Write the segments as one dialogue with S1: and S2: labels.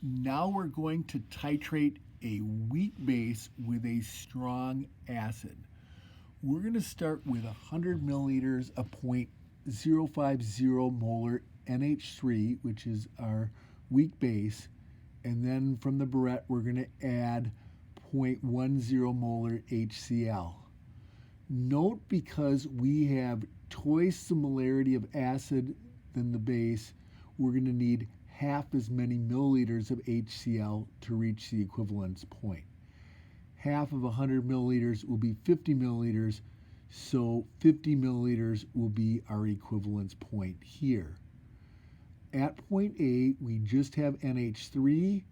S1: Now we're going to titrate a weak base with a strong acid. We're going to start with 100 milliliters of 0.050 molar NH3, which is our weak base, and then from the burette we're going to add 0.10 molar HCl. Note, because we have twice the molarity of acid than the base, we're going to need half as many milliliters of HCl to reach the equivalence point. Half of 100 milliliters will be 50 milliliters, so 50 milliliters will be our equivalence point here. At point A, we just have NH3,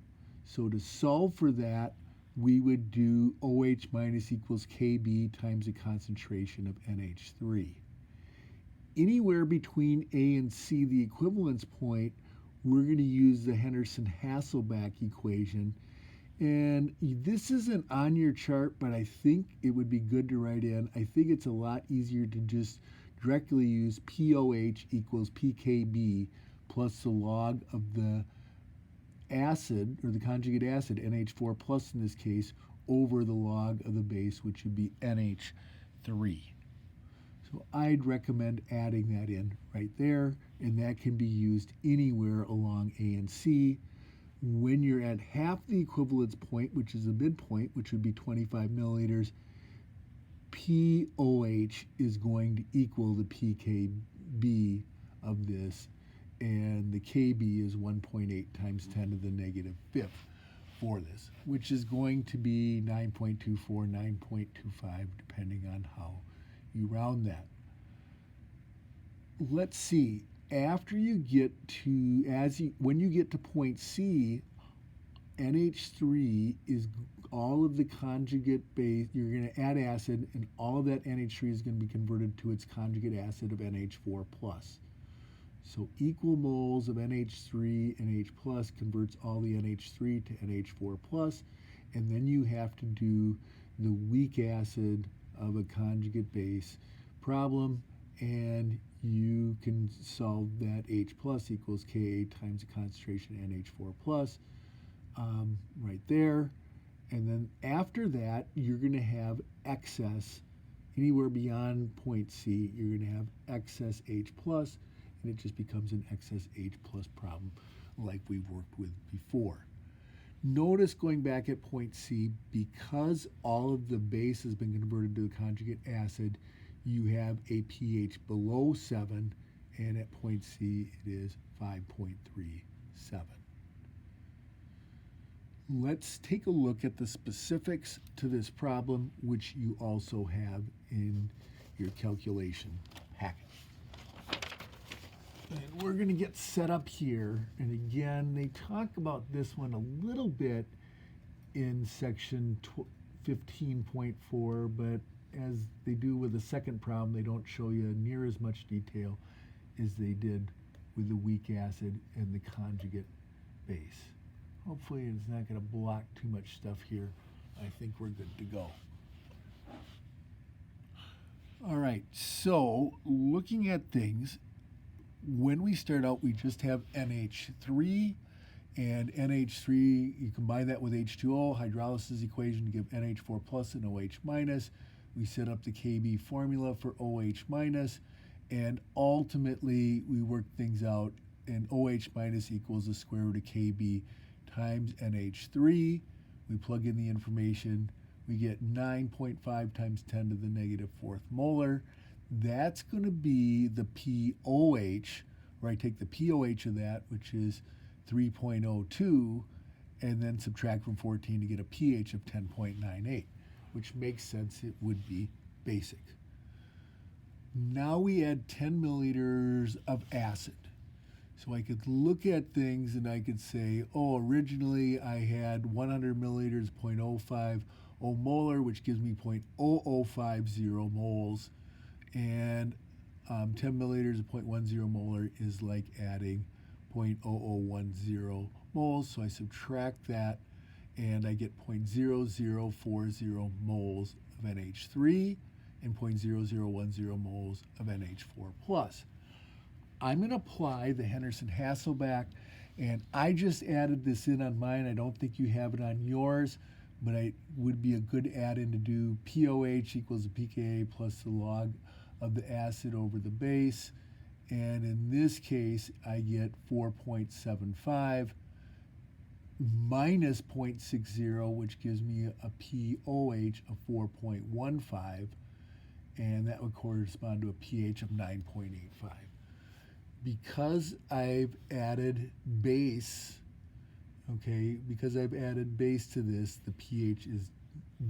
S1: so to solve for that, we would do OH minus equals Kb times the concentration of NH3. Anywhere between A and C, the equivalence point, we're going to use the Henderson-Hasselbalch equation. And this isn't on your chart, but I think it would be good to write in. I think it's a lot easier to just directly use POH equals PKB plus the log of the acid, or the conjugate acid, NH4 plus in this case, over the log of the base, which would be NH3. So I'd recommend adding that in right there, and that can be used anywhere along A and C. When you're at half the equivalence point, which is the midpoint, which would be 25 milliliters, POH is going to equal the PKB of this, and the KB is 1.8 times 10 to the negative fifth for this, which is going to be 9.24, 9.25, depending on how you round that. Let's see, after you get to, when you get to point C, NH3 is all of the conjugate base, you're going to add acid, and all of that NH3 is going to be converted to its conjugate acid of NH4 plus. So equal moles of NH3, NH plus converts all the NH3 to NH4 plus, and then you have to do the weak acid of a conjugate base problem, and you can solve that H plus equals Ka times the concentration NH4 plus right there. And then after that, you're going to have excess, anywhere beyond point C, you're going to have excess H plus, and it just becomes an excess H plus problem like we've worked with before. Notice, going back at point C, because all of the base has been converted to the conjugate acid, you have a pH below 7, and at point C it is 5.37. Let's take a look at the specifics to this problem, which you also have in your calculation packet. And we're going to get set up here, and again, they talk about this one a little bit in section 15.4, but as they do with the second problem, they don't show you near as much detail as they did with the weak acid and the conjugate base. Hopefully it's not going to block too much stuff here. I think we're good to go. All right, so looking at things, when we start out, we just have NH3, and NH3, you combine that with H2O, hydrolysis equation to give NH4 plus and OH minus. We set up the Kb formula for OH minus, and ultimately we work things out, and OH minus equals the square root of Kb times NH3. We plug in the information, we get 9.5 times 10 to the negative fourth molar. That's going to be the POH, where I take the POH of that, which is 3.02, and then subtract from 14 to get a pH of 10.98, which makes sense, it would be basic. Now we add 10 milliliters of acid. So I could look at things and I could say, oh, originally I had 100 milliliters, 0.050 molar, which gives me 0.0050 moles. And 10 milliliters of 0.10 molar is like adding 0.0010 moles. So I subtract that, and I get 0.0040 moles of NH3 and 0.0010 moles of NH4 plus. I'm going to apply the Henderson-Hasselbalch, And I just added this in on mine. I don't think you have it on yours, but it would be a good add-in to do POH equals the pKa plus the log of the acid over the base. And in this case, I get 4.75 minus 0.60, which gives me a POH of 4.15, and that would correspond to a pH of 9.85. Because I've added base, because I've added base to this, the pH is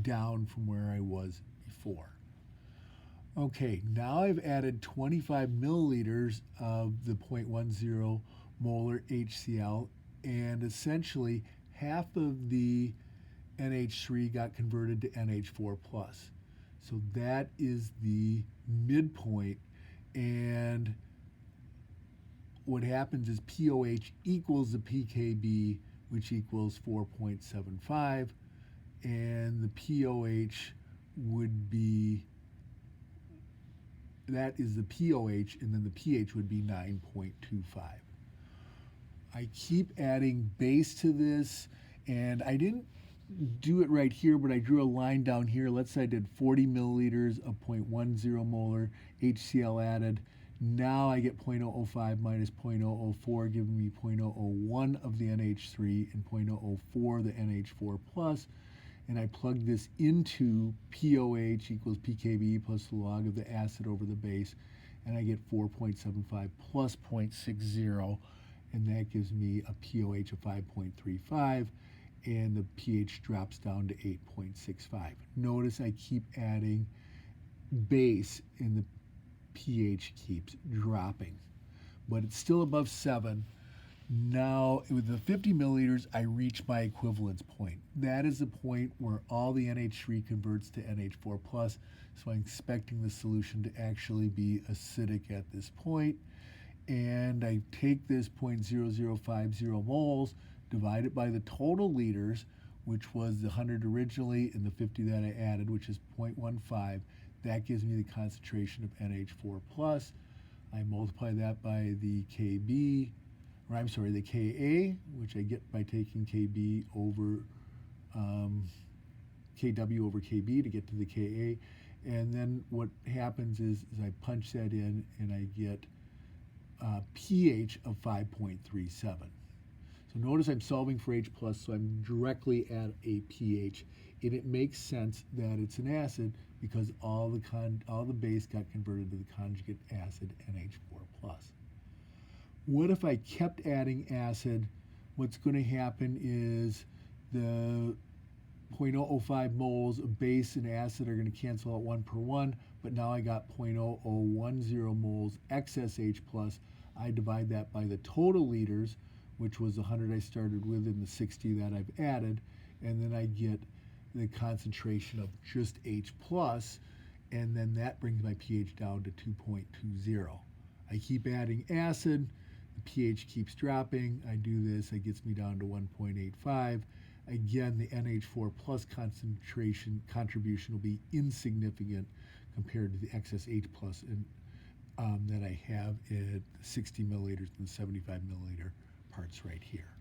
S1: down from where I was before. Okay, now I've added 25 milliliters of the 0.10 molar HCl, and essentially half of the NH3 got converted to NH4+. So that is the midpoint, and what happens is POH equals the pKb, which equals 4.75, and the POH would be, that is the POH, and then the pH would be 9.25. I keep adding base to this, and I didn't do it right here, but I drew a line down here. Let's say I did 40 milliliters of 0.10 molar HCl added. Now I get 0.005 minus 0.004, giving me 0.001 of the NH3 and 0.004 the NH4+. And I plug this into POH equals pKb plus the log of the acid over the base, and I get 4.75 plus 0.60, and that gives me a POH of 5.35, and the pH drops down to 8.65. Notice I keep adding base, and the pH keeps dropping, but it's still above 7. Now, with the 50 milliliters, I reach my equivalence point. That is the point where all the NH3 converts to NH4+, so I'm expecting the solution to actually be acidic at this point. And I take this 0.0050 moles, divide it by the total liters, which was the 100 originally, and the 50 that I added, which is 0.15. That gives me the concentration of NH4+. I multiply that by the Kb, or I'm sorry, the Ka, which I get by taking Kb over Kw over Kb to get to the Ka. And then what happens is I punch that in, and I get pH of 5.37. So notice I'm solving for H+, so I'm directly at a pH. And it makes sense that it's an acid because all the base got converted to the conjugate acid NH4+. What if I kept adding acid? What's going to happen is the 0.005 moles of base and acid are going to cancel out 1 per 1, but now I got 0.0010 moles excess H+. I divide that by the total liters, which was the 100 I started with and the 60 that I've added, and then I get the concentration of just H+, and then that brings my pH down to 2.20. I keep adding acid, the pH keeps dropping. I do this, it gets me down to 1.85. Again, the NH4+ concentration contribution will be insignificant compared to the excess H+ that I have at 60 milliliters and 75 milliliter parts right here.